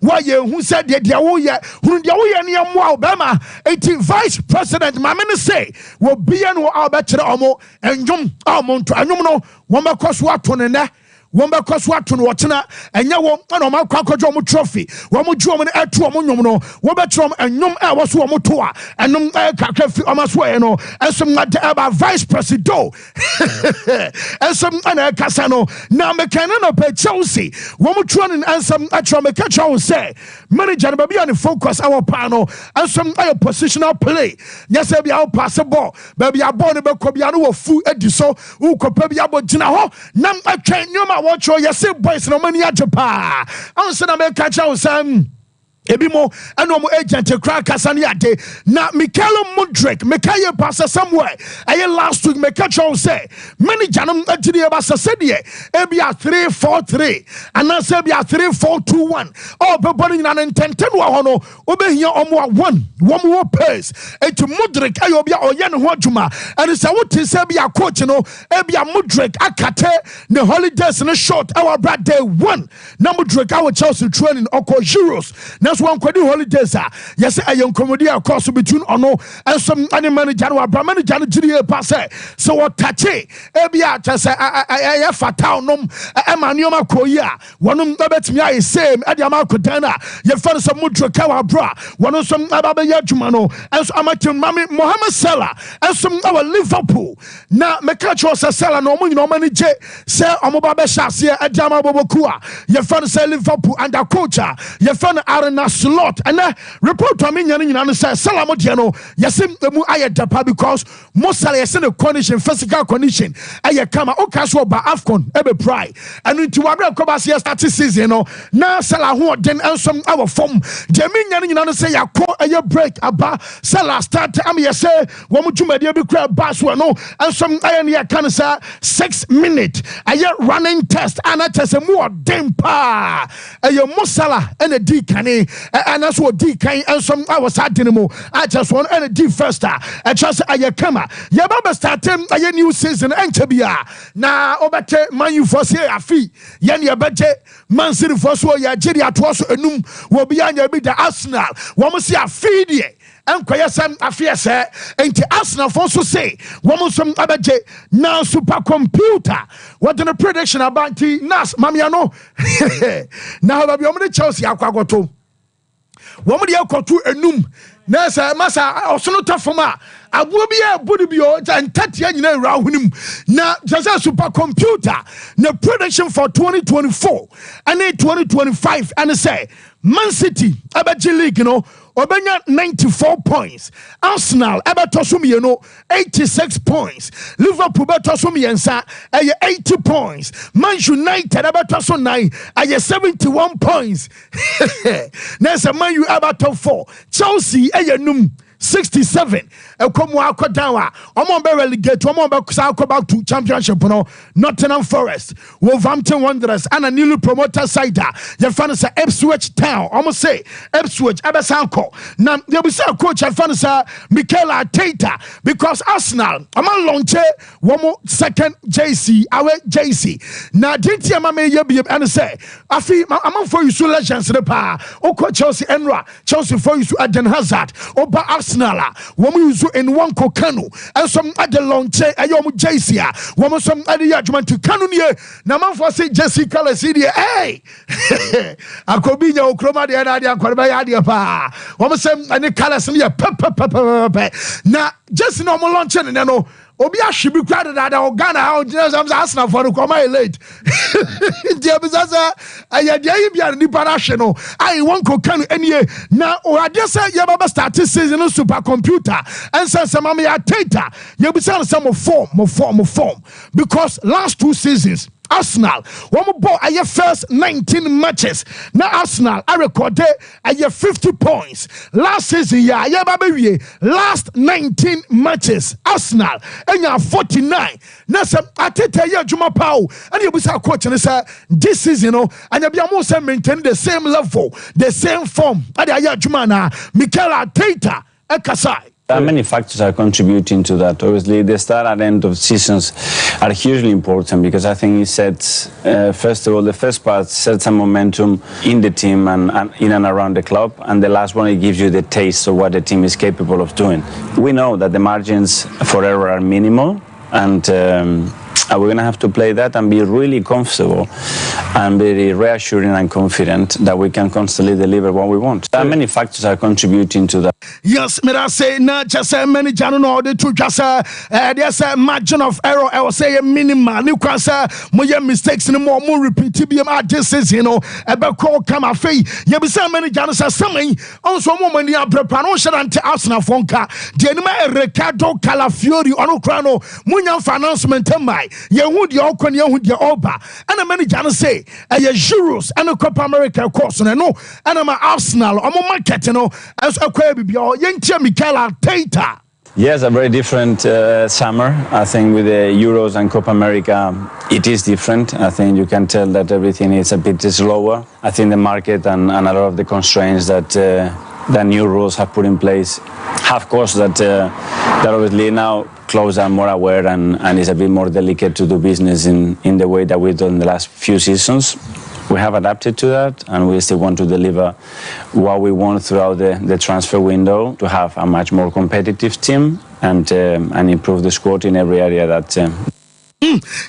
why you who said that the Oya, who the Oya near Obama, 18 vice president, my men say, will be an Albert Omo and Jum Almond to Anuno, Wamba Coswatone. Wamba Coswaton Watana, and Yaw, and Oma Quacojomo trophy, Wamudrum and Etuamuno, Wabatrum and Num Awasu and Num Kakafi Omasweno, and some about vice president, and some Casano, now Mecanano pay Chelsea, Wamutron and some Atramakacho say, manager baby on focus our panel, and some positional play. Yes, I be our passable, baby, I born about Cobiano food ediso, who Copabia Jinaho, Nam I can't watch your boys no money at Japan. I'm saying I'm catch out some. Ebimo and agent to crack Casaniate. Now, Michaelo Mudrick, Mikaya Passa somewhere. I last week, Mekacho say, many Janum at the Abassa said, Ebia 3-4-3, and now Sebia 3-4-2-1. Oh, but putting an intent to Wano, obey here on one more pace. And to Mudrick, Ayobia or Yan Wajuma, and it's a what to Sebia coach, Ebia Mudrick, Akate, the holidays in a short, our brad day one. Number Mudrick, our Chelsea training, Oko Euros. That's one quite holidays. Yes, I am comedy course between Ono and some animal January, Brahman January passe. So what Tachi, Ebia, I have a town, Emmanuel Koya, one of the I same, Adiama Kodana, you found some Mutrakawa bra, one of some Ababa Yajumano, and some amateur Mammy Mohammed Salah, and some our Liverpool. Now, Mekacho Salah, no money J, Sir Omobabe Shasia, Adama Bobokua, you found Sir Liverpool and a coach, you found Arena slot and report to me and say Salamotiano yasim mu ayedapa because most send a condition physical condition aye kama o kaso ba Afcon ebe pry and into abra kobasi start season no na Salah ho den ensom our form jemi nyane say yakọ aye break aba Salah start am ye say wo mu dwumade bi kra baso no ensom aye ne kan say 6 minutes aye running test and test mu den pa aye Musala and a D kane and that's what D kind and some I was at anymore. I just want any D first. I just Ayakama. Yababa starting a new season and Tabia. Now over Man U for say a fee. Yan ya budget Man City for so ya Jedi at was a num will be on your bid the Arsenal. One must see a feed ye. And Kwayasam Afia and the Arsenal for so say one some abaje now supercomputer. What in the prediction about the Nas Mamiano? Now I'll be on the Chelsea Aquagoto. Woman ya kotu enum na sa masa osono tafoma abuo bia bodi bio and 30 anyina ra hunim na just supercomputer na prediction for 2024 and 2025 and say Man City abaji league Obenya 94 points. Arsenal ebetosum 86 points. Liverpool betosum 80 points. Man United ebetosum 9 71 points. Nessa Man U ebeto 4. Chelsea num 67. Ekomu akodawa. Omo be relegate. Omo be go back to championship. Nottingham Forest, Wolverhampton Wanderers, and a newly promoted side. You find us Ipswich Town. Omo say Ipswich Ebesanko. Now you be say coach. You find us Mikel Arteta because Arsenal. I'm launch one more second JC. Our JC. Now didn't you mama you and say I feel I'm for you so legends the pa. Oko Chelsea Enra. Chelsea for you to Eden Hazard. Oba Arsenal. Woman use in one kokanu and some other long chair. Ayom JC. Woman some other judgment to Canunia. Naman for say Jessica Lasidia. Hey, I could be your chroma the idea. Quabayadia pa. Woman some any colors in your now just normal lunch and no. Obia should be crowded at our Ghana. How I'm asking for the come late. Dear Bizaza, I had the Parashino. I won't cook any now. Or I just said, Yababa started season supercomputer and said, Samami Ateta. You be saying some form. Because last 2 seasons, Arsenal, one more I first 19 matches. Now Arsenal, I recorded 50 points. Last season, last 19 matches. Arsenal, and 49. Now, I tell you, Juma Pau, and you be our coach, and say this season, and you be almost maintain the same level, the same form. And I Jumana, Mikel Arteta, Ekasai. There are many factors that are contributing to that. Obviously, the start and end of seasons are hugely important because I think it sets, first of all, the first part sets some momentum in the team and in and around the club, and the last one, it gives you the taste of what the team is capable of doing. We know that the margins for error are minimal, and we're going to have to play that and be really comfortable and very reassuring and confident that we can constantly deliver what we want. There are many factors that are contributing to that. Yes, me say not just many no the to just there's a margin of error. I will say a minimal. You can say more mistakes no more repeat BM this is about call come a fee. You be say many jano say something on some moment you prepare no share ante Arsenal fonka. The enemy Ricardo Calafiori ono krano munya announcement mai. Yehudi okon yehudi oba. And many jano say Euros and Copa America course no and my Arsenal omo market as a Yes, a very different summer. I think with the Euros and Copa America, it is different. I think you can tell that everything is a bit slower. I think the market and a lot of the constraints that the new rules have put in place have caused that obviously now clubs are more aware and it's a bit more delicate to do business in the way that we've done the last few seasons. We have adapted to that, and we still want to deliver what we want throughout the transfer window to have a much more competitive team and improve the squad in every area that.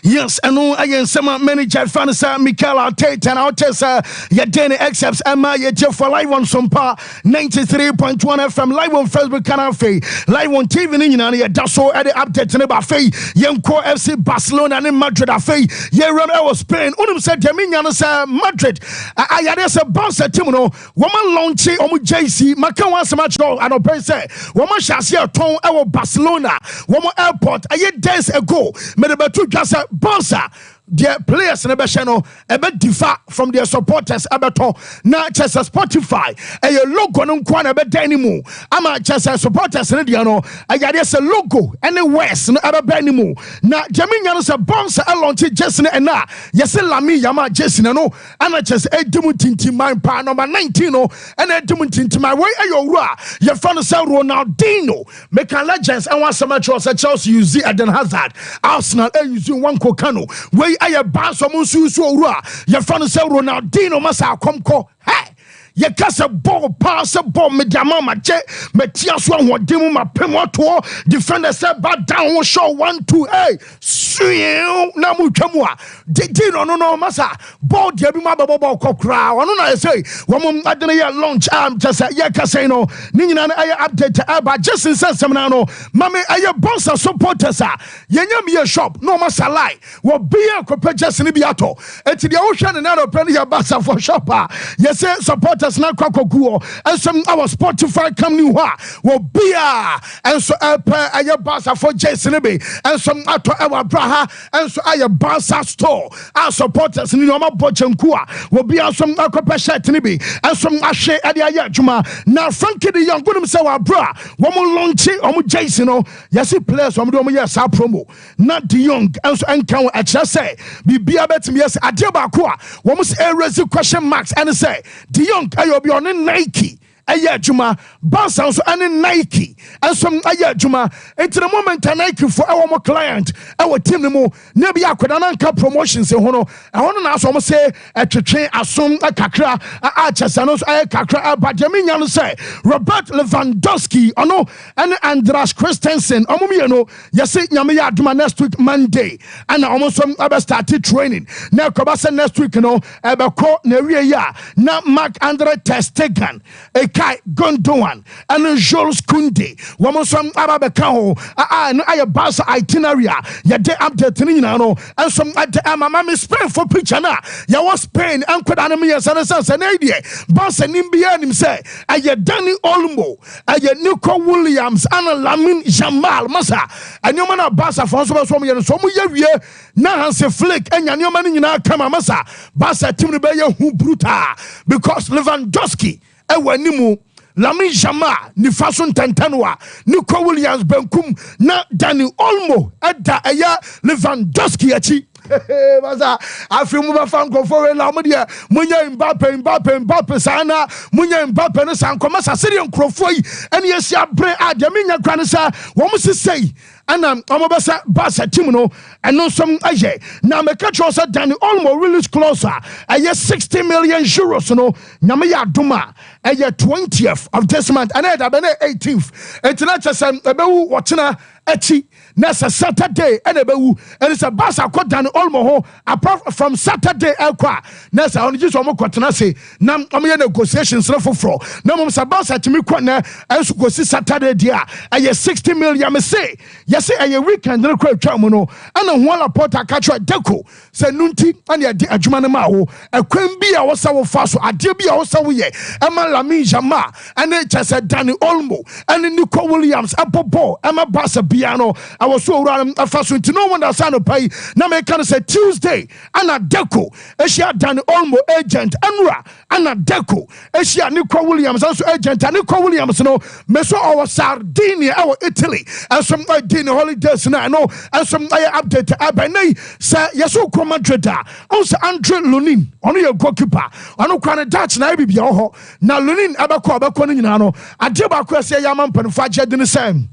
Yes, and I am some manager fans, Mikel Arteta, and Arteta, Yadene accepts Emma Yetje for live on Sompa 93.1 FM, live on Facebook canal, live on TV, and Dasso at the update in about Fay, Yanko FC Barcelona and Madrid, Yeron was Spain, Unum said Dominion, Madrid. I had a boss at Timono, woman launchy, JC, Makawa Samacho, and Opese, woman Shasia Ton, our Barcelona, woman airport, a year days ago, made about just a bossa. Their players in the channel a bit differ from their supporters abato not just a Spotify a logo no kwana a bit anymore. I'm just a supporters in the I got a logo and the West no other anymore. Now Jaminian's a bounce along to Jason and na yes lami yama Jason no and I just a dimutinti my pa number 19 and a dimutinti my way ayo your fan sell Ronaldinho make legends and want some match Chelsea use Eden Hazard Arsenal using one Kokano way I bounce on Musu, your fan say Ronaldinho masa komko. Hey, you cast a ball, pass a ball, Mediamama, Metias one, what demo my Pemoto, defender said, but down, show 1, 2, hey, swing, Namu Chamua, did no, massa, ball, Yabima Babo Kokra, or no, I say, woman, I didn't hear launch, just a Yakaseno, Nina, I update, but just in Samano, Mammy, I boss a supporters, Yanyami a shop, no massa lie, will be a competition in Biato, and to the ocean and other penny a bassa for shopper, yes, support. Now Kwakokuo and some our Spotify come new will be and so a basa for Jason and some ato our braha and so I basa store our supporters in Noma Bochankua will be some akopesha tinibi and some ashe adia juma now Frankie the young good himself our bra one more launching Jason yes players from yes our promo not the young and so encounter at say be bet me yes adiaba kwa one must raise question marks and say the young I be on Nike. Aya Juma, Bansan and Nike, and some Aya Juma. Into the moment, Nike for our client, our team, maybe I could anchor promotions in Hono. I want to ask almost say at the train, assume a Kakra, Archers, and also a Kakra, but Jaminian say Robert Lewandowski, no, and Andras Christensen, Omumiano, yes, Yamia Duma next week, Monday, and almost some other started training. Now, Kobasa next week, Ebako, Neria, now Mark Andre Testegan, Kai Gondoan and Jules Kunde. Woman some Arabacao, and I bus itinerary. Ya de update and some at the Mamma Spain for picture now. Ya was Spain and could enemy as an assassin idea. Boss and Nimbian him say, I Danny Olmo, I Nico Williams, and Lamin Jamal Massa, and your man of Bassa Fonso from you, so we now say flick and your man in our Kamamasa, Bassa Timber who bruta because Lewandowski. Ewa nimu Lami Jama ni fason tantanwa Nico Williams Benkum na Danny Olmo Ada Aya Lewandowski achi Baza, I feel move from go for a Lamodia, Munya Mbappe, Sana, Munya Mbappe, and San Comasa Syrian Crofoi, and yes, ya pray at Yaminia Granasa, what must you say? And Amabasa Basa Timono, and no some Aje. Now, my country also Danny Olmo release closer. A year 60 million euros, no, Namaya Duma, a year 20th of this month, and I 18th. And tonight, Abewu, Watina, Eti. Nessa Saturday, and it's a bus I got down Olmo apart from Saturday. Nessa on just one more quatanasi. Nam negotiations for no Sabas at me corner as go see Saturday dear. A year 60 million say. Yes, a weekend no crowd chamono and a one porta catch deco. Say Nunti and ya Ajumanamao. A queen be our sour fast. A dear be our sour ye. Emma Lami Jama and it just said Danny Olmo and Nico Williams. A popo. Emma Bassa piano. I was so around a fast to no one that's on a pay. Now, I can say Tuesday, Anna Deco, Asia Dan Olmo agent, Anra, Anna Deco, Asia Nico Williams, also agent, and Nico Williams, no, Meso our Sardinia, our Italy, and some dinner holidays, and I know, and some update, Abane, Sir Yaso Comadreda, also Andre Lunin, only your goalkeeper, I know Kana Dutch, and I be your now Lunin, Abako, Abakonino, I did about Questia Yaman Penfaja in the same.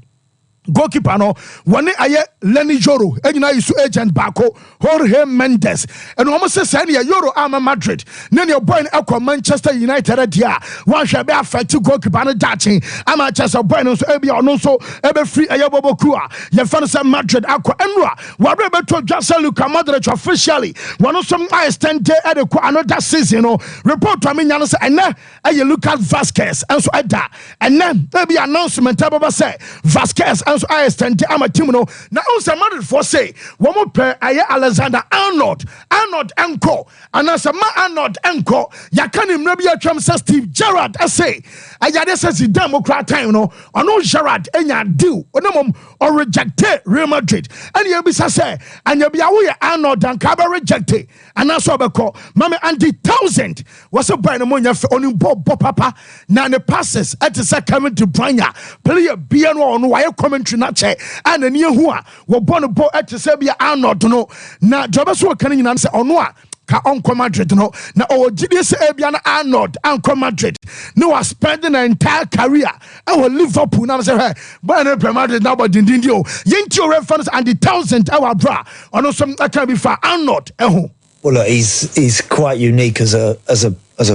Goalkeeper no one aye Lenny Joro enyina isu agent bako Jorge Mendes and almost say na Euro ama Madrid na your boy akwa Manchester United dia one hwe be affect goalkeeper no dachi ama Manchester boy no so e bia ono so e be free aye boboku a ye fa no say Madrid akwa enwa wa be to Jose Luka Modric officially one some extend at the another season no report to me nya no say ene aye Lucas Vazquez and so eda and then there be announcement about say Vazquez and so I stand am a team no now also Madrid for say one more player Aye Alexander-Arnold Enko and as a man Arnold Enko ya can him no be a tram say Steve Gerrard say ayade says the Democrat time no ono Gerrard enya deal onomom or reject Real Madrid and you be say and you be aware Arnold and Kaba reject and also beko mama Andy 1000 was a buy no monya on Bob papa na the passes at the second to Branya player be no on why commentary na che and any who are born bo at Serbia Arnold no na jobeso kan nyina say ono a ka onko Madrid no na o GDS Ebia na Arnold onko Madrid no was spending an entire career our Liverpool na say hey boy no Premier Madrid na but dindindi o yenti reference and the 1000 our bra ono some can be for Arnold eho. Well, look, he's quite unique as a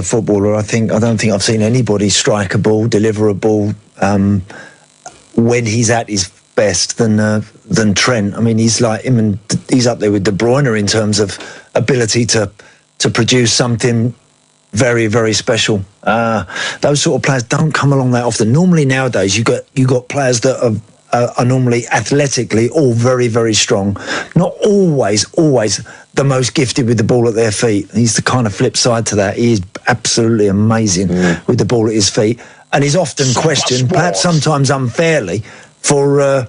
footballer. I don't think I've seen anybody strike a ball, deliver a ball when he's at his best than Trent. I mean, he's like him, and he's up there with De Bruyne in terms of ability to produce something very, very special. Those sort of players don't come along that often. Normally nowadays, you got players that are normally athletically all very, very strong. Not always the most gifted with the ball at their feet. He's the kind of flip side to that. He is absolutely amazing with the ball at his feet. And he's often questioned, perhaps sometimes unfairly, for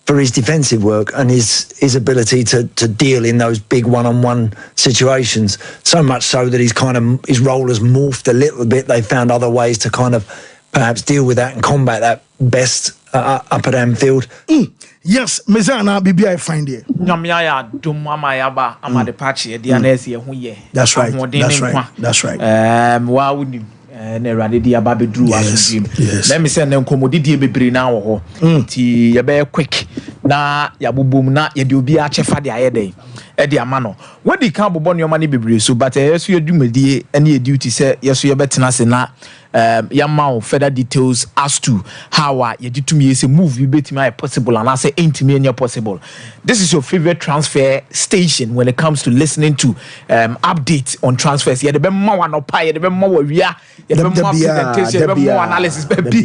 his defensive work and his ability to deal in those big one-on-one situations. So much so that his role has morphed a little bit. They found other ways to kind of perhaps deal with that and combat that best up at Anfield. Yes, Mezana BBI find it. Nyamya dumama yaba amade patch e dia na ese hu ye. That's right. That's right. Wa wuni na Erade dia ba bedru asudrim. Let me say na nkomodidie bebre na wo ho. Ti ye be quick na yabobom na ye de obi a chefa de ayede. E de amano. Wadi kan bobo nyoma ne bebre so but yeso yedumedie ene ye duty say yeso ye betena se na yamma further details as to how you did to me say move you bet me possible and I say ain't me any possible. This is your favorite transfer station when it comes to listening to updates on transfers. You the be more no pie, you the be more we are, you the be more presentation, you the be more analysis, baby.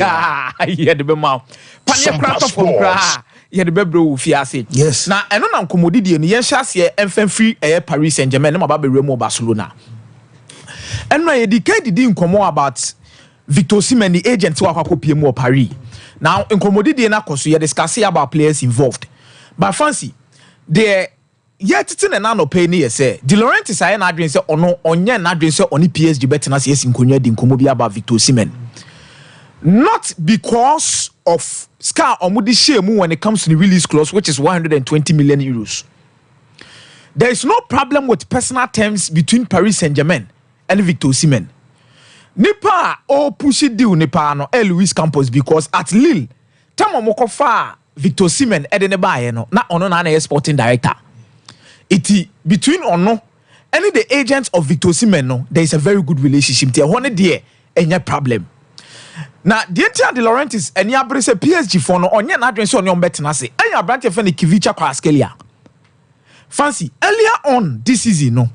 You the be more. Panya craft from cra. You the be bro fiase. Yes. Now I know na commodity ni yen chassis enfan free Paris Saint-Germain na ba be Remo Barcelona. And now you did inkomo about Victor Osimhen, the agent who are more Paris. Now, in commodity na koso, you discuss about players involved. But fancy, the yet it's in an anno pay near say, De Laurentiis I an address or no on address on PSG better as yes in Konya din Komobi about Victor Osimhen. Not because of Scar or Moody Shemu when it comes to the release clause, which is 120 million euros. There is no problem with personal terms between Paris Saint-Germain and Victor Osimhen. Nipa o push deal nipa no Luis Campos because at Lille time omoko fa Victor Osimhen e de ne ba ye no na ono na sporting director. Iti between ono any the agents of Victor Osimhen no there is a very good relationship there. One there any problem. Na the entire De Laurentiis any abrese PSG for no onye na adwen so onye ombetena se. Any abrante fe ne Kivicha Kvaratskhelia. Fancy earlier on this season no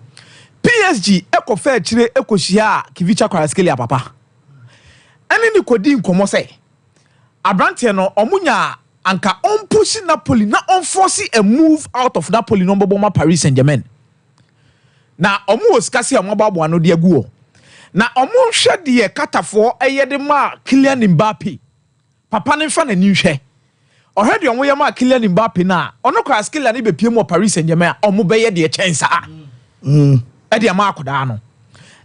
PSG eko fe chire eko hia Kivicha Kvaratskhelia papa. Ene ni kodi nkomo se abrante no omunya anka on push Napoli na on force a move out of Napoli no boboma Paris Saint-Germain. Na omu oskasi amababo ano de aguo. Na omu hwe de katafo eyede ma Kylian Mbappé. Papa ne fa na ni hwe. Ohede omu ye ma Kylian Mbappé na ono Kvaratskhelia ne bepie mu Paris Saint-Germain omu be ye de chensa. E de ma akoda no.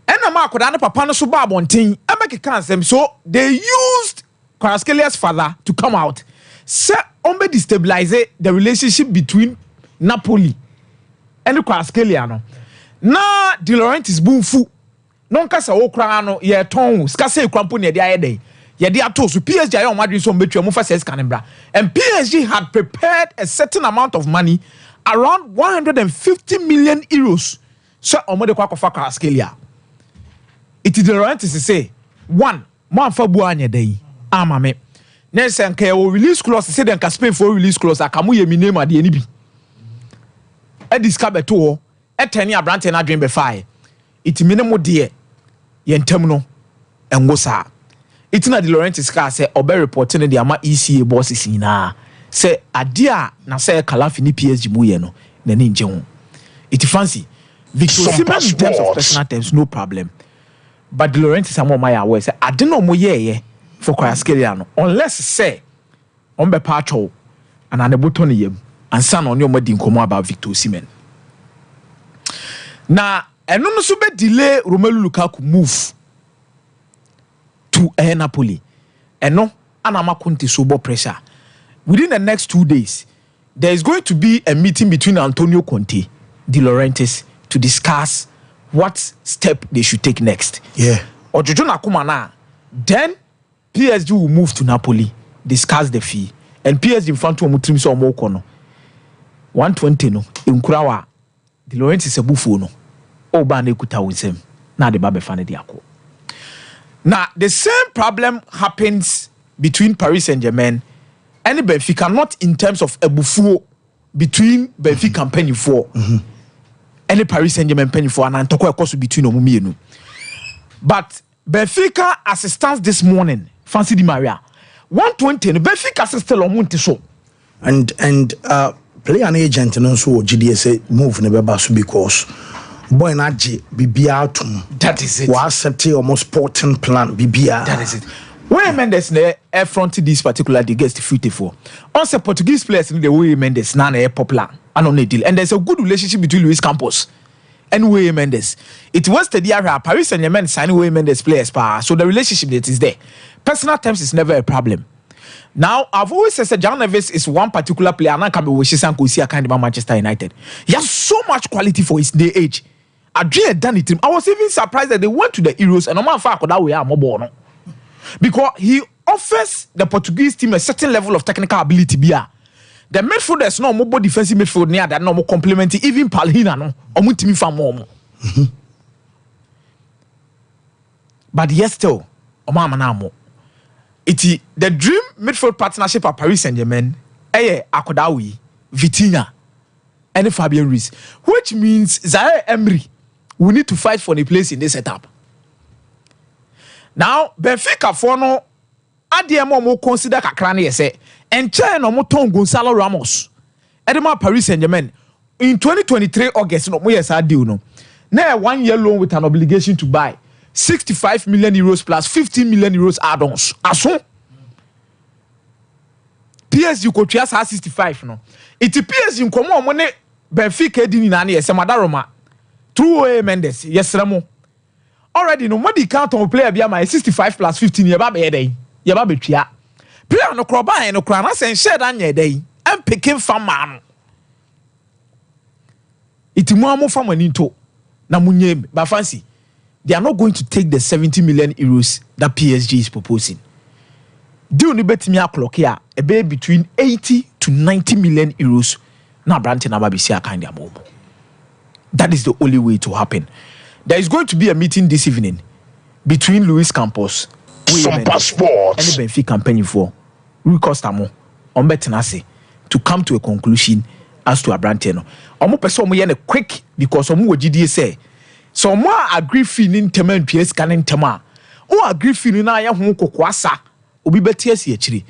Ena ma akoda no papa no so ba abonten e make cancel so they used Kvaratskelia's father to come out. Say on be destabilize the relationship between Napoli and Kvaratskhelia no. Na De Laurentiis bunfu non kasa wo kra no ye ton skase kwampo ne de ayede ye de ato so PSG ayo madwin so mbetwa mu fa ses kanembra and PSG had prepared a certain amount of money around 150 million euros so omode kwa kofa Kvaratskhelia. It is De Laurentiis say one mo amfa bu anya dan ama me Nelson ka wo release clause say den ka Spain for release clause akamu ye mi name ade ni bi e discover to etani abrante na adwen be fire itimi ne mo de ye ntam no engo sa itina De Laurentiis ka say obe report ne de ama ECA bosses nyina say ade a na say kalafi ni PSG mu ye no na ni nje ho it fancy Victor Osimhen in terms of personal terms no problem but De Laurentiis am my aware say ade no mo ye for Kvaratskhelia no unless say on be patcho and an eboto ne yam and san on your madi nkomo about Victor Osimhen. Na eno no so be delay Romelu Lukaku move to Napoli. Eno anama konti so bo pressure. Within the next 2 days, there is going to be a meeting between Antonio Conte, De Laurentiis to discuss what step they should take next. Yeah. Ojojo na kuma na then PSG will move to Napoli, discuss the fee, and PSG in front of Mutrim so more kono 120 no inkurawa De Laurentiis ebufu no oba na ekuta winsem na de babe fa ne de akọ. Now the same problem happens between Paris Saint-Germain and Benfica, not in terms of ebufu between Benfica and Pennyfo and Paris Saint-Germain Pennyfo and antoko ekoso between omumienu. But Benfica as it stands this morning Fancy Di Maria 120 Benfica still omunti so and player and agent no so GDS move ne beba so because boy na G bibia atum that is it wa accept almost sporting plan bibia that is it when Mendes ne front this particular the guest fit for also Portuguese players in the way Mendes na na popular and on a deal and there's a good relationship between Luis Campos and Way Mendes. It was the area Paris Saint-Germain signing Way Mendes players so the relationship that is there. Personal terms is never a problem. Now I've always said John Neves is one particular player and I can be wishes and see a kind of Manchester United. He has so much quality for his day age. Adrian done it. I was even surprised that they went to the Euros and I'm fact that we are more because he offers the Portuguese team a certain level of technical ability. The midfielders no more defensive midfield near that no more complementing even Palhina no omutimi fa more. But yes still omama na mo. Iti the dream midfield partnership at Paris Saint-Germain Akodawi, Vitinha and Fabian Ruiz, which means Zaire Emery will need to fight for the place in this setup. Now Benfica for no ademo mo consider kakrane say enche no mo ton Gonzalo Ramos edema Paris Saint-Germain in 2023 August no mo yes deal no na 1 year loan with an obligation to buy 65 million euros plus 15 million euros add-ons aso PSG ko twa 65 no it PSG nkomo mo ne Benfica di ni na na yese madaroma through Mendes yesremo already no modi count on player bia my 65 plus 15 ye ba be den ye ba betwa player no kroba en no kra na sen share dan ye den am picking fan man Itimu amo famani into na munye ba fancy. They are not going to take the 70 million euros that PSG is proposing. Deal ni betimi clock here a be between 80 to 90 million euros. Now Branton Ababisia kind of move. That is the only way to happen. There is going to be a meeting this evening between Luis Campos, Sompa Sports, and Benfica campaign for Rui Costamo on Betenase to come to a conclusion as to a Branton. Omo person mo yen quick because omo GDA say so mo agree feeling tema PS canin tema. O agree feeling na ya ho kokoasa obi betiasi akiri.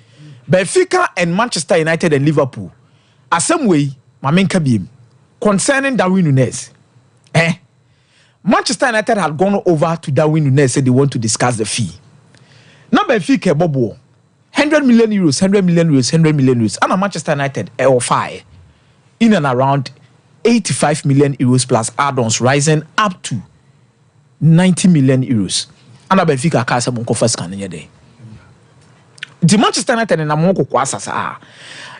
Benfica and Manchester United and Liverpool. Asem way mamenka biem concerning Darwin Núñez. Manchester United had gone over to Darwin Núñez, said they want to discuss the fee. Now Benfica bobo 100 million euros, 100 million euros, 100 million euros. And Manchester United offer in and around 85 million euros plus add-ons, rising up to 90 million euros. And Benfica kasa monko first can day. The Manchester United and Amonko kwasa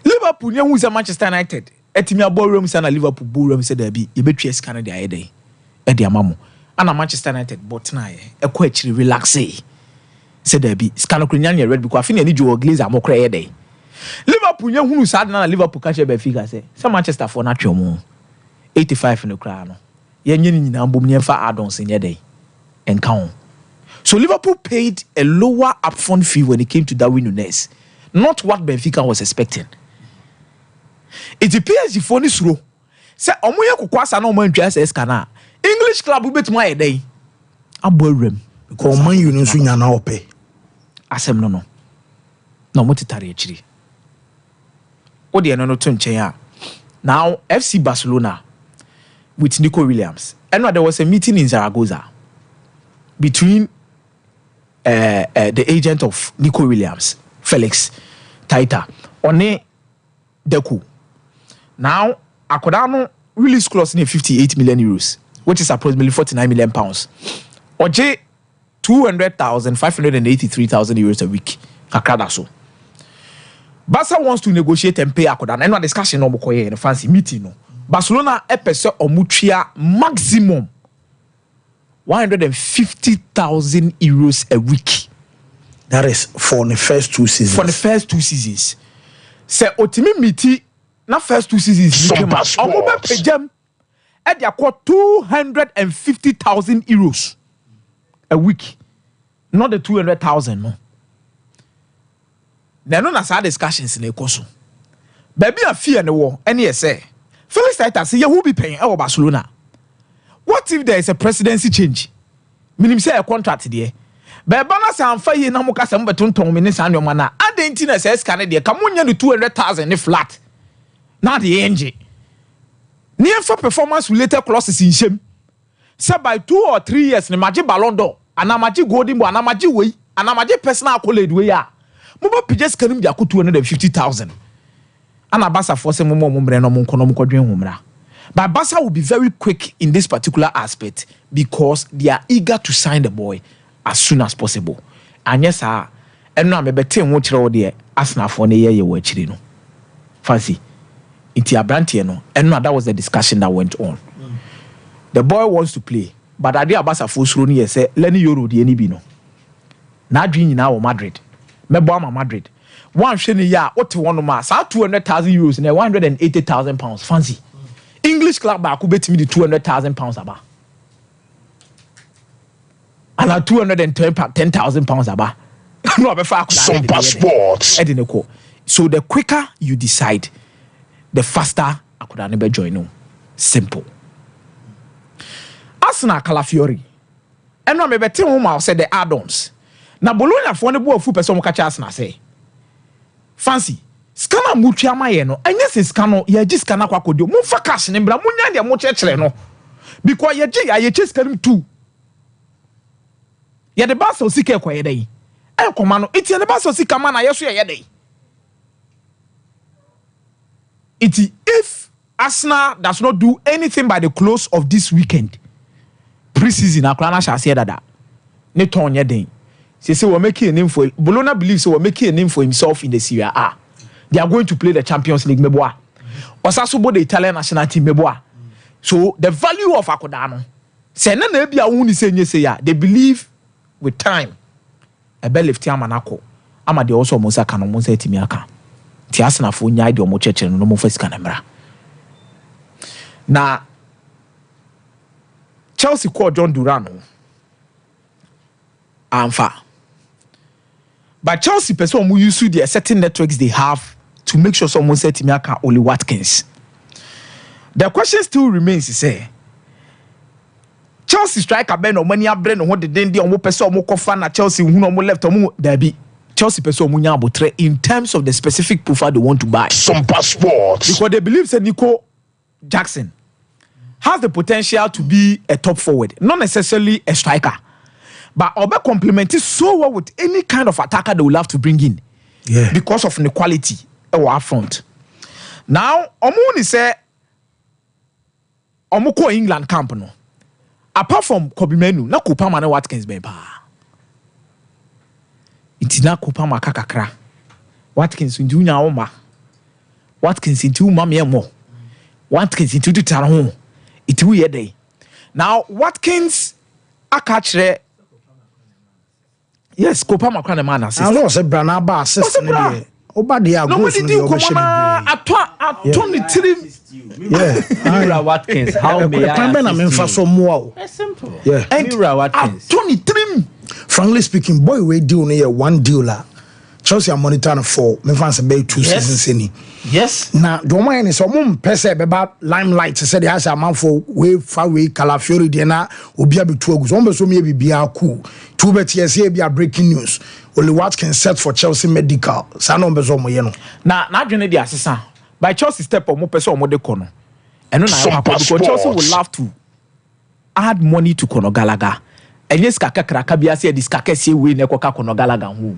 Liverpool nya who is Manchester United. Etimia ballroom sana Liverpool ballroom said there be you betwe scan the ayede. E dia mamu. Ana Manchester United but na e ko actually relax said there be scan okrunya red because afini ani Joe Glazer amokra ayede. Liverpool nya hunu sad na Liverpool catch Benfica say some Manchester for na twom 85 no kra no. Ye nye ni nyina mbom ne fa add-ons nye dey. Enka. So Liverpool paid a lower upfront fee when it came to Darwin Núñez. Not what Benfica was expecting. It's a PSG for this row. Say, Omoya Kukwasa no man dress escana. English club will bet my day. A ballroom. Because man, you know, swing an ope. Asem no. No, Motitari actually. What the no turn chair. Now, FC Barcelona with Nico Williams. And there was a meeting in Zaragoza between the agent of Nico Williams, Felix Taita, One Deku. Now, Akodano release clause near 58 million euros, which is approximately 49 million pounds. Oje 200,000, 583,000 euros a week. Kakadaso. Barca wants to negotiate and pay Akodano. And discussion no more in a fancy meeting. No. Barcelona epese omutria maximum 150,000 euros a week. That is for the first 2 seasons. For the first 2 seasons. Say Otimi Miti na first 2 seasons. Omobe pejam e dia ko 250,000 euros a week. Not the 200,000 no. Na no na sa discussions na ekoso. Baby a fear ne wo ene say Felix Taita say who be paying e Barcelona. What if there is a presidency change? Minim say a contract there. Bebana say amfa ye na mo kasa mo betonton me ne san nyoma na adentina say scan there ka mo nya no 200,000 ne flat. Na the enje. Near for performance related clauses in shame. Say by 2 or 3 years ne maji Ballon d'Or, ana maji Golden Boot, ana maji we, ana maji personal accolade we ya. Mo ba pjes kanim dia ko 250,000. Ana basa for say mo mbre no mo nkono mo kwadwen humra. But Barca will be very quick in this particular aspect because they are eager to sign the boy as soon as possible. And yes, and now I'm a team watch all there as now for the year you watch it. Fancy. It's a brand no. And now that was the discussion that went on. The boy wants to play, but I did a Barca for Sroni say, Lenny Euro the Enibino. Now dreaming now Madrid. Mebama Madrid. One shiny ya, what one of my 200,000 euros and 180,000 pounds. Fancy. English club back could bet me the 200,000 pounds about. And now 210,000 pounds about. No, Sompa Sports. So the quicker you decide, the faster I could never join you. Simple. Arsenal Calafiori. And now maybe tell him I said the add-ons. Now Bologna for the boy full person catch Arsenal say. Fancy. Scanner mutua maye no enye se scanner ye ji scanner kwa kodio mo fa cash ne bra mo nya de mo chekere no because ye ji ye che scanner too ye de baso sika kwa ye dey e koma no iti de baso sika ma na ye so ye dey iti if Arsenal does not do anything by the close of this weekend pre-season akra na sha se dada ne ton ye den say we make a name for Bologna believes we make a name for himself in the Serie A. They are going to play the Champions League meboa. Osaso bo the Italian national team meboa. So the value of akodano, say na na bia wo ni say nye say ya, they believe with time. Ebe left ya manako. Ama de also mo say kan mo say timi aka. Ti asenafo nya de mo cheche no mo first kan mra. Na Chelsea call John Duran Amfa. But Chelsea person who use the certain networks they have to make sure someone said to me Oli Watkins. The question still remains to say Chelsea striker ben no money abre no de den dey omo person omo kofa na Chelsea hu no omo left omo there be Chelsea person omo nya abotre in terms of the specific profile they want to buy. Sompa Sports. Because they believe say Nico Jackson has the potential to be a top forward, not necessarily a striker. But Obe complemented so well with any kind of attacker they will have to bring in. Yeah. Because of the quality up front. Now, Omuni say Omuko England camp no. Apart from Kobe Menu, na Kupa Mane Watkins beba. Itina Kupa Makakakra. Watkins into nya oma. Watkins into mami mo. Watkins into Taron. It we day. Now Watkins akachre. Yes, Kupa Makra man assist. I know say Branaba assist. Oba dia go nobody do come on atoni trim. Yeah. Watkins, how may I assist you? It's simple. Yeah. Mira Watkins. Atoni trim. Frankly speaking, boy, we deal near one dealer. Chelsea are monitoring for me fancy bay 2 seasons any. Yes. Now, don't mind is some person about limelight. Said has a man for way far away Calafiori Diana will be able to go. So maybe be a cool. 2 bet yes, here be a breaking news. Only Watkins set for Chelsea medical. Sanon bezomo yeno. Now, not journey the assistant. By Chelsea step or more person more de corner. And then because Chelsea would love to add money to Conor Gallagher. And yes, Kaka Kraka say this Kaka say we ne Koka Conor Gallagher who.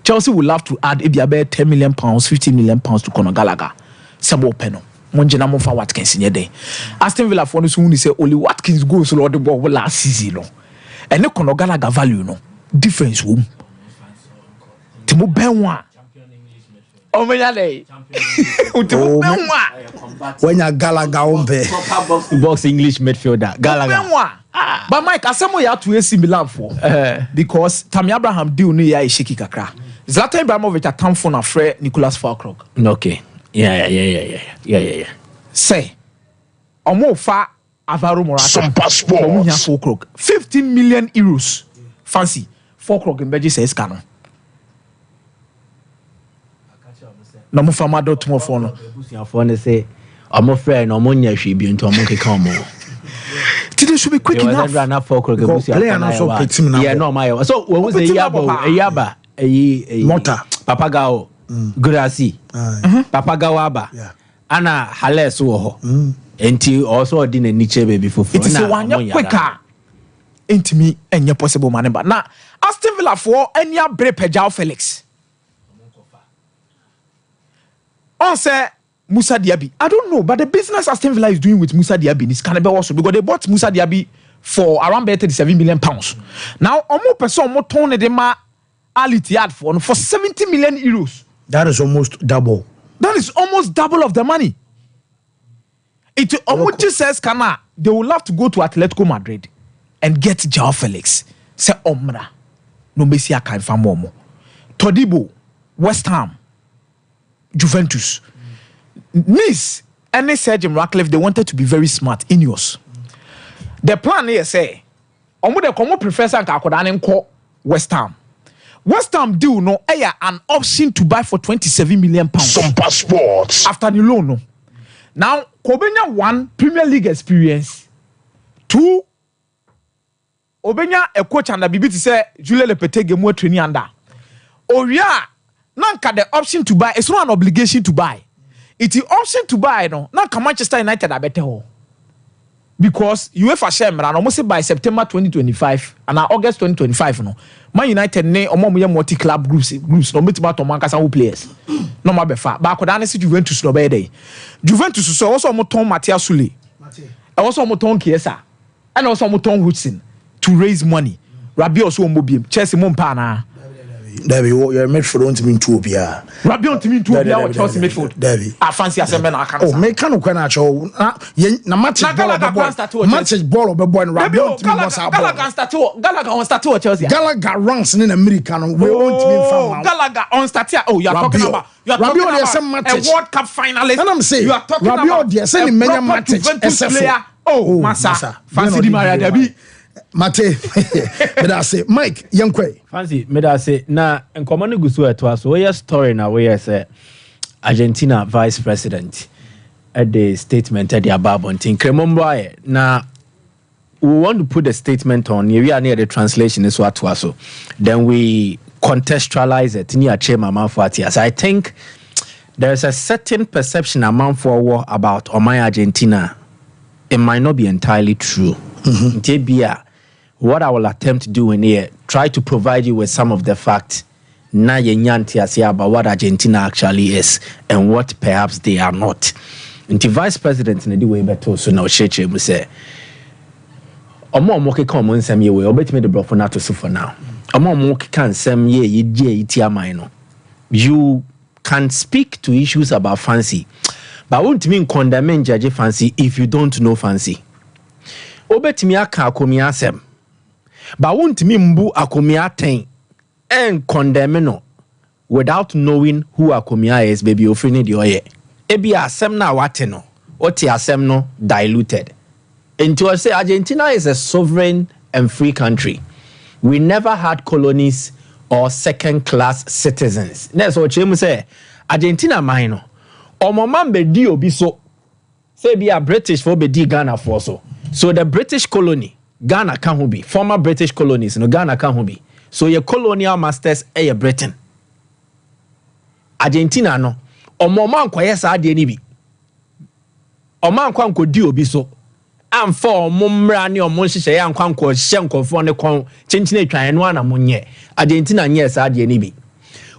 Chelsea would love to add about 10 million pounds, 15 million pounds to Conor Gallagher. Sabo Peno. Monjena mo fa Watkins in your day. Aston Villa for who say only Watkins goes to the ball last season. And no Conor Gallagher value no difference whom. Timo Benwa. Oh my day. Timo Benwa. When you Gallagher umbe. Box English midfielder. Gallagher. But Mike, asemo ya to AC Milan for because Tammy Abraham deal no ya shiki kakra. Zlatan Ibrahimovic atamfo na frɛ Nicholas Falkirk. Okay. Yeah. Say, omo fa Alvaro Morata. Sompa Sports. Omo nya Falkirk. 15 million euros. Fancy. Falkirk in Belgium says canon. No mo fa mado to mo for no. Busiafo ne say omo frɛ no omo nya hwe bi nto omo keka omo. Today should be quick enough. Player no so pet him now. Yeah, no my. So when we say Yaba, Mota, Papagao, Gurasi, Papagao Aba, Anna Hales wo ho. Enti also din niche baby for. It is one quicker. Enti me enye possible man but na Aston Villa for enya bre Pejao Felix. On say Musa Diaby. I don't know, but the business Aston Villa is doing with Musa Diaby is kind of also because they bought Musa Diaby for around 37 million pounds. Now, almost person almost turn the ma Ali Tiad for 70 million euros. That is almost double. That is almost double of the money. It almost just says Kana they will have to go to Atletico Madrid and get Joao Felix. Say Omra. No Messi can find more. Todibo, West Ham, Juventus. Nice and Sir Jim Ratcliffe, they wanted to be very smart in yours. The plan here say, Omo de komo professor Kakodane ko West Ham. West Ham do no an option to buy for 27 million pounds. Sompa Sports. After the loan no. Now, Kobenya 1 Premier League experience. 2 Obenya a coach and a bibi to say Jules Lepetege mo training under. Oria nanka the option to buy, it's not an obligation to buy. It's the option to buy no. Now Manchester United are better ho. Because UEFA share and almost by September 2025 and August 2025 no. Man United ne omo multi club groups no metima to man kasa players. No ma befa. Ba akoda ne si Juventus no be dey. Juventus so also omo ton Matthias Sule. Also omo ton Chiesa. And also omo ton Hudson to raise money. Rabiot so omo biem. Chelsea mo mpa na. Debbie, you're midfield on to me to be a Rabion to me to be our Chelsea midfield. Debbie, I fancy as a man. Oh, make no quanacho. Na match ball of the boy Rabion to me was our Gallagher on statue Chelsea. Gallagher runs in American. We want to be found. Gallagher on statue. Oh, you're talking about a World Cup finalist. And I'm saying, you are talking about a many matches. Oh, Massa, fancy the Maria Debbie. Mate, but I say, Mike, young quay. Fancy, but I say, na and common gusu to us. We are story now. We are say Argentina vice president at the statement at the above on thing. Remember, now we want to put the statement on. We are near the translation is what to us. Then we contextualize it near Chema Manfuati. I think there is a certain perception among forward about Omai Argentina. It might not be entirely true. What I will attempt to do in here, try to provide you with some of the facts about what Argentina actually is and what perhaps they are not. And the vice president in the way better so now Sheche will say Omo moke come on some ye we obet me the bro for now to for now. Omo moke can some ye itiamino. You can speak to issues about fancy, but won't mean condemn judge fancy if you don't know fancy. Obetimi aka akomi asem but won't me mbu akomi aten and condemn no without knowing who akomi is baby ofini the oye ebi asem na wate no oti asem no diluted into say Argentina is a sovereign and free country. We never had colonies or second class citizens. That's what you say Argentina mine omomam be di obi so say be a British for be di Ghana for so the British colony, Ghana can be former British colonies, no Ghana can be. So your colonial masters a Britain. Argentina no. Omoman kwa yesa ade ni bi. Oman kwa nko di obi so. Amfa omumra ni omon hihye ya nkwa nko hye nkofo ne kon chinchine twan no ana monye. Argentina nye esa ade ni bi.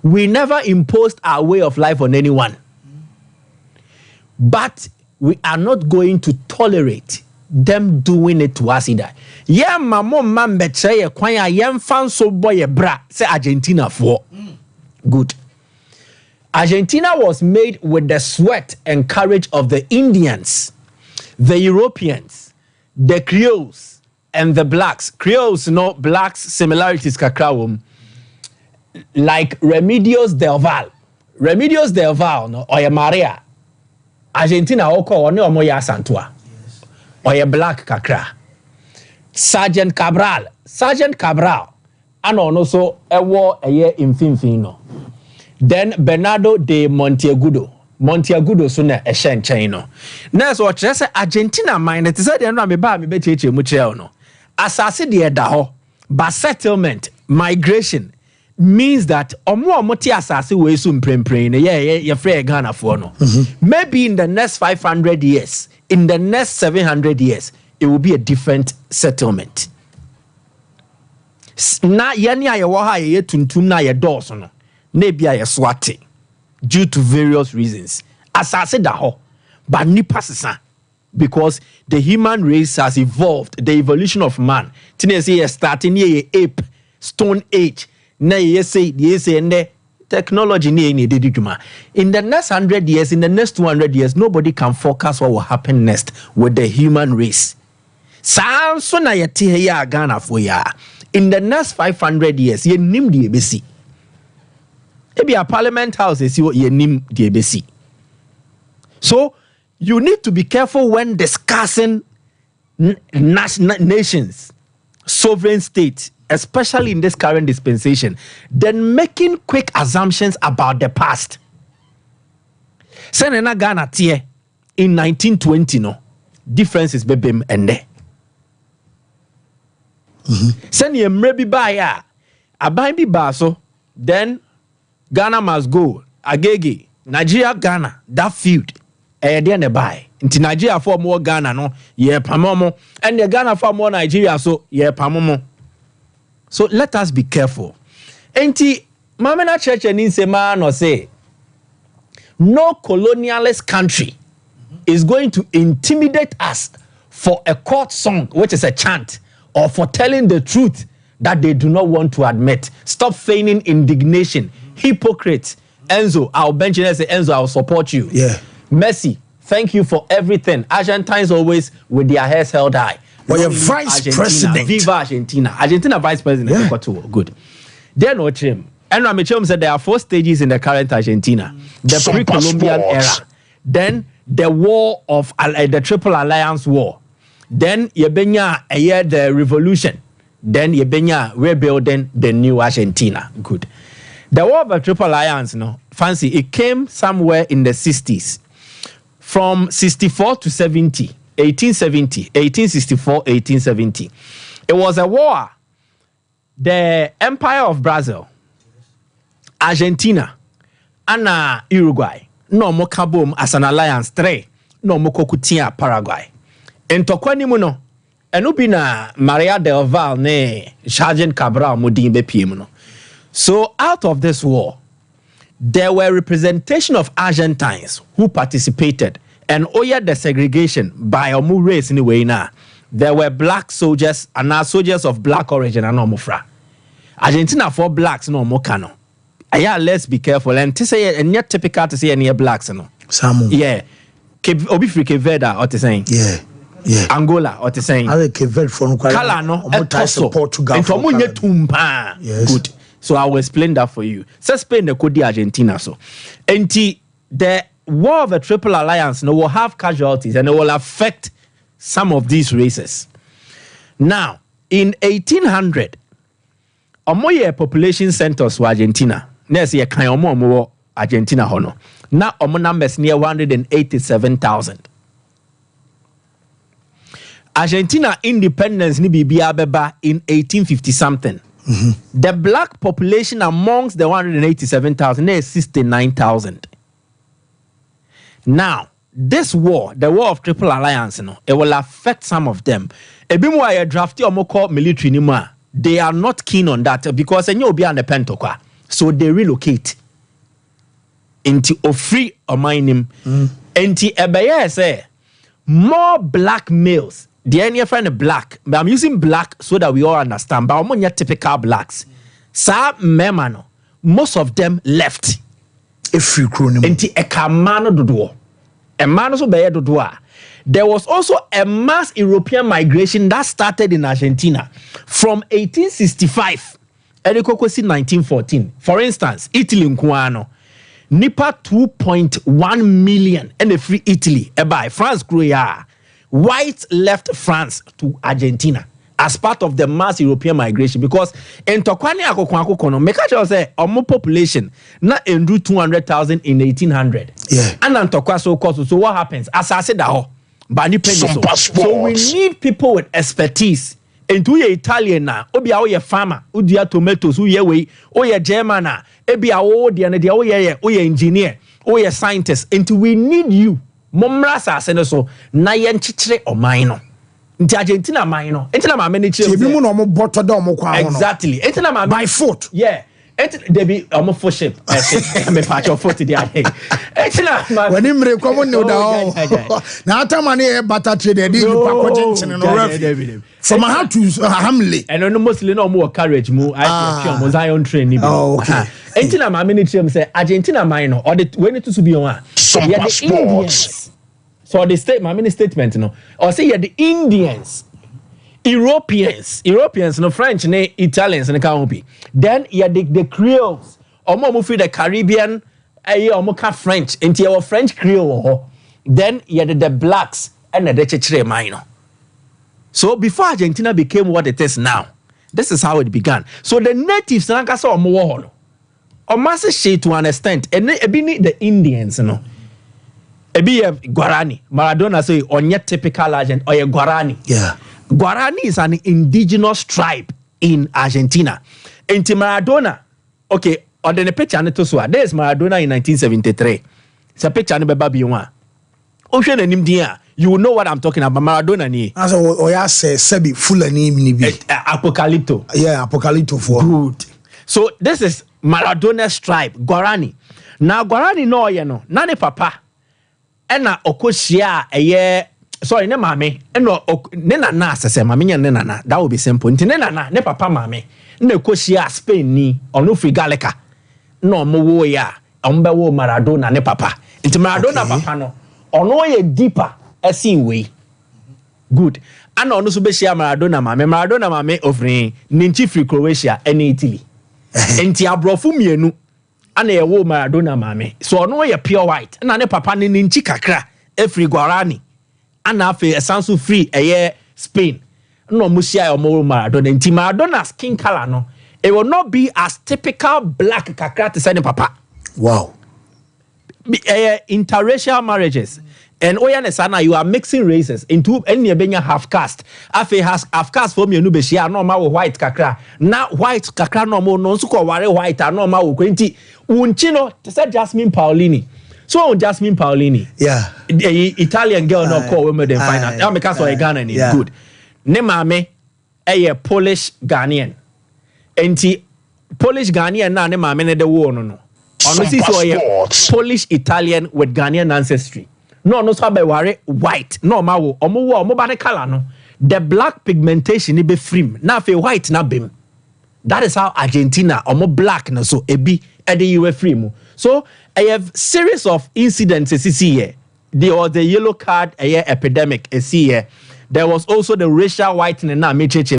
We never imposed our way of life on anyone. But we are not going to tolerate them doing it to us either. Yeah, mamo man betre ye kwan ya yem fan so boy bra say Argentina for. Good. Argentina was made with the sweat and courage of the Indians, the Europeans, the Creoles, and the blacks. Creoles, no blacks similarities kakrawum. Like Remedios del Val. Remedios del Val, no, or Maria. Argentina oko one omo ya santua. Or black kakra. Sergeant Cabral, and also a war a year in Finfino. Then Bernardo de Monteagudo sooner a shen chino. Next what just Argentina mine it is a no me ba me becheche muchel no. Asase de daho, but settlement, migration means that omo moti asase we sum premprem ye free Ghana for no. Maybe in the next 500 years, in the next 700 years, it will be a different settlement. Na yani ayewo ha ye tuntum na ye dose no. Na bia ye swate due to various reasons. Asase da ho, but nipa sesa because the human race has evolved, the evolution of man. Tine say starting ye ape, stone age. Na ye say and technology in the next 100 years, in the next 200 years, nobody can forecast what will happen next with the human race. In the next 500 years, ye nim the ABC. Maybe a parliament house is ye nim the ABC. So you need to be careful when discussing nations, sovereign states, especially in this current dispensation, then making quick assumptions about the past. Senena Ghana tie in 1920 no differences bebem ende. Send ye mrebi ba ya aban bi ba so then Ghana must go agege Nigeria Ghana that feud e dey ne buy nti Nigeria for more Ghana no ye pamomo and the Ghana for more Nigeria so ye pamomo. So let us be careful. Enti Mamena Church and Insema no say no colonialist country is going to intimidate us for a court song, which is a chant, or for telling the truth that they do not want to admit. Stop feigning indignation. Hypocrites. Enzo, I'll bench you and say, Enzo, I'll support you. Yeah. Messi, thank you for everything. Argentines always with their heads held high. But your vice president. Viva Argentina. Argentina vice president. Yeah. Good. Then Ochim. And Ramichom said there are 4 stages in the current Argentina. The pre-Columbian era. Then the war of the Triple Alliance War. Then Yebenya the revolution. Then Yebenya rebuilding the new Argentina. Good. The war of the Triple Alliance, fancy, it came somewhere in the 60s. From 64 to 70, 1870, 1864, 1870. It was a war. The Empire of Brazil, Argentina, and Uruguay, no more kabum as an alliance 3, no more kokutia Paraguay. En tokwani muno, enubina Maria del Val ne Sergeant Cabral mudimbe piemuno. So out of this war, there were representation of Argentines who participated, and the segregation by omu race anyway now. There were black soldiers and now soldiers of black origin and omufra. Argentina for blacks no more cano. Let's be careful and to say and yet typical to say any blacks no. Samu. Yeah. Obi Frike Veda or to saying. Yeah. Angola or to saying. I Cape Verde for Kala no Portugal. And Tomunye Tumpa. Yes. Good. So I will explain that for you. So Spain the Codi Argentina so. And the war of the Triple Alliance will have casualties and it will affect some of these races. Now, in 1800, omoye population centers for Argentina. Next year, kan omo Argentina hono. Now, omo numbers near 187,000. Argentina independence ni bibia beba in 1850 something. Mm-hmm. The black population amongst the 187,000 is 69,000. Now, this war, the war of Triple Alliance, it will affect some of them. Ebimu aye drafty omoko military nima. They are not keen on that because they will be on the pentokwa. So they relocate into Ofri or mining. Into Ebeye say more black males. The any friend black. But I'm using black so that we all understand. But I'm not typical blacks. Sa memano. Most of them left. If you croon into a kamano dodo. A man also be dodo. There was also a mass European migration that started in Argentina from 1865 and it 1914. For instance, Italy nkuano nipa 2.1 million and the free Italy by France grew ya. Whites left France to Argentina as part of the mass European migration because in Tokwani akokono make sure say omo population na endru 200,000 in 1800. Yeah. And Tokwa so cost. So what happens? As I said that so we need people with expertise. Into ye Italian na obi a ye farmer, udia tomatoes, uye we, oye German na, ebi a wo dia na dia oye engineer, oye scientist. Into we need you. Momra sa sene so na ye nchichire oman no. Nti Argentina man no. Enti na ma many chire. Ebi mu na omo boto da omo kwa no. Exactly. Enti na ma by foot. Yeah. They be omo for ship. Me patch your foot there. Enti na when him re come no da. Na atamani e bata trade dey you pack chin no ref. From how to Hamley. And no mostly no more courage mu. I see omo Zion train ni bi. Okay. Enti na ma many chire say Argentina man no or the when it to be on. Yeah, the Indians. So the state, my mini statement, or say the Indians, Europeans, no French, no Italians, no can't be. Then the Creoles, or more the Caribbean, or more French, into your French Creole. Then the blacks and the Chechre minor. So before Argentina became what it is now, this is how it began. So the natives, saw more, or massive shade to an extent, and the Indians, Ebi Guarani. Maradona say onye typical Argent or Guarani. Yeah. Guarani is an indigenous tribe in Argentina. Enti Maradona, okay, on the picture ne to so. There is Maradona in 1973. It's a picture ne beba bi one. Ohwe na nim dia, you will know what I'm talking about. Maradona ni. As oya say sebi fulani ni bi. Apocalypto. Yeah, Apocalypto for. Good. So this is Maradona's tribe, Guarani. Now Guarani no ye no. Nane papa. Ena okoshia eye sorry ne maame no ne nana asese maame nya ne nana that would be simple nti ne nana ne papa maame na ekohia Spain ni ono free Gallica no mo wo ya ombe wo Maradona ne papa nti Maradona papa no ono ye deeper asin we good ana ono so be share Maradona maame ofrin ninchi free Croatia and Italy nti abrofu mienu ana ye wo Maradona maame so ono ye pure white na ne papa ne ninchi kakra free Guarani ana afi esanso free Spain no musia omo Maradona nti Maradona skin color no it will not be as typical black kakra to send papa. Wow. Interracial marriages and oyanesana you are mixing races into any benya half caste afi has half caste for me no be share no ma white kakra na white kakra no mo no nso ko ware white no ma wo kwenti unchi no to say Jasmine Paolini. So Jasmine Paolini, yeah, the Italian girl no call women then find out. Because so Ghana is good. Ne mame a Polish Ghanaian. Enti Polish Ghanaian na ne mame ne de wo no. Ono si so Polish Italian with Ghanaian ancestry. No so be ware white. No ma wo omo ba ne color no. The black pigmentation ni be free. Na fe white na bem. That is how Argentina omo black na so ebi e de you free mu. So I have series of incidents here. There was the yellow card epidemic here. There was also the racial whitening na